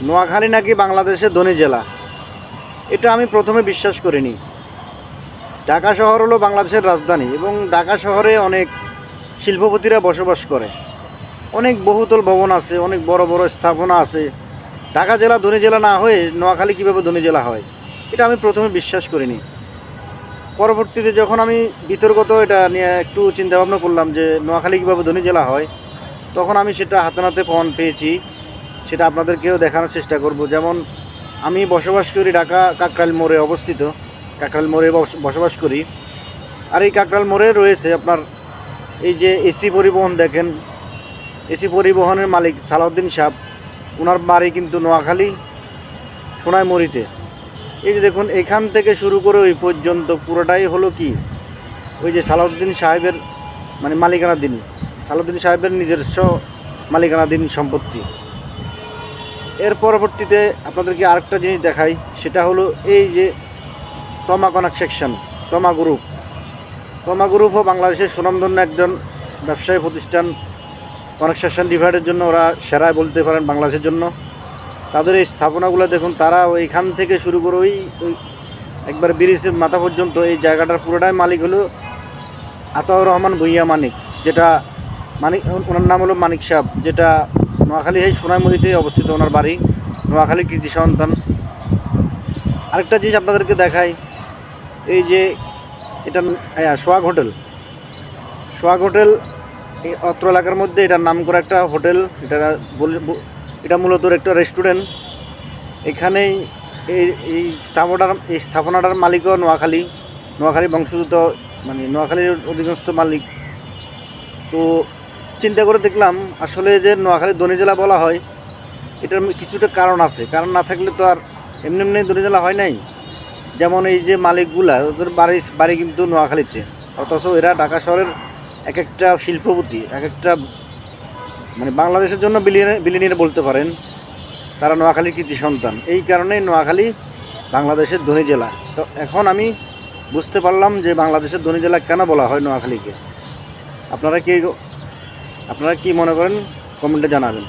নোয়াখালী নাকি বাংলাদেশের ধনী জেলা, এটা আমি প্রথমে বিশ্বাস করিনি। ঢাকা শহর হলো বাংলাদেশের রাজধানী এবং ঢাকা শহরে অনেক শিল্পপতিরা বসবাস করে, অনেক বহুতল ভবন আছে, অনেক বড় বড় স্থাপনা আছে। ঢাকা জেলা ধনী জেলা না হয়ে নোয়াখালী কীভাবে ধনী জেলা হয়, এটা আমি প্রথমে বিশ্বাস করিনি। পরবর্তীতে যখন আমি বিতর্কত এটা নিয়ে একটু চিন্তাভাবনা করলাম যে নোয়াখালী কীভাবে ধনী জেলা হয়, তখন আমি সেটা হাতে নাতে প্রমাণ পেয়েছি। সেটা আপনাদেরকেও দেখানোর চেষ্টা করব। যেমন আমি বসবাস করি ঢাকা কাকরাইল মোড়ে অবস্থিত, কাকরাইল মোড়ে বসবাস করি। আর এই কাকরাইল মোড়ে রয়েছে আপনার এই যে এসি পরিবহন দেখেন, এসি পরিবহনের মালিক সালাউদ্দিন সাহেব, ওনার বাড়ি কিন্তু নোয়াখালী সোনাইমুড়িতে। এই যে দেখুন, এখান থেকে শুরু করে ওই পর্যন্ত পুরোটাই হলো কি ওই যে সালাউদ্দিন সাহেবের মানে মালিকানাধীন, সালাউদ্দিন সাহেবের নিজস্ব মালিকানাধীন সম্পত্তি। এর পরবর্তীতে আপনাদেরকে আরেকটা জিনিস দেখাই, সেটা হলো এই যে তমা কনস্ট্রাকশন, তমা গ্রুপও বাংলাদেশের সুনামধন্য একজন ব্যবসায়ী প্রতিষ্ঠান। কনস্ট্রাকশন ডিভাইডের জন্য ওরা সেরাই বলতে পারেন বাংলাদেশের জন্য। তাদের এই স্থাপনাগুলো দেখুন, তারা ওইখান থেকে শুরু করে ওই একবার ব্রিজের মাথা পর্যন্ত এই জায়গাটার পুরোটাই মালিক হলো আতাউর রহমান ভূঁইয়া মানিক, যেটা মানিক, ওনার নাম হলো মানিক সাহেব, যেটা নোয়াখালী এই সোনাইমুড়িতেই অবস্থিত ওনার বাড়ি, নোয়াখালী কৃতি সন্তান। আরেকটা জিনিস আপনাদেরকে দেখাই, এই যে এটা সোহাগ হোটেল, সোহাগ হোটেল এই অত্র এলাকার মধ্যে এটার নাম করা একটা হোটেল। এটা মূলত একটা রেস্টুরেন্ট। এখানেই এই স্থাপনাটার মালিকও নোয়াখালী বংশোদ্ভূত, মানে নোয়াখালীর অধিকাংশ মালিক। তো চিন্তা করে দেখলাম আসলে যে নোয়াখালী ধনী জেলা বলা হয়, এটার কিছুটা কারণ আছে। কারণ না থাকলে তো আর এমনি এমনি ধনী জেলা হয় নাই। যেমন এই যে মালিকগুলা, ওদের বাড়ি কিন্তু নোয়াখালীতে, অথচ এরা ঢাকা শহরের এক একটা শিল্পপতি, এক একটা মানে বাংলাদেশের জন্য বিলিয়নিয়ার বলতে পারেন, তারা নোয়াখালীর কৃতি সন্তান। এই কারণেই নোয়াখালী বাংলাদেশের ধনী জেলা। তো এখন আমি বুঝতে পারলাম যে বাংলাদেশের ধনী জেলা কেন বলা হয় নোয়াখালীকে। আপনারা কি মনে করেন কমেন্টে জানাবেন।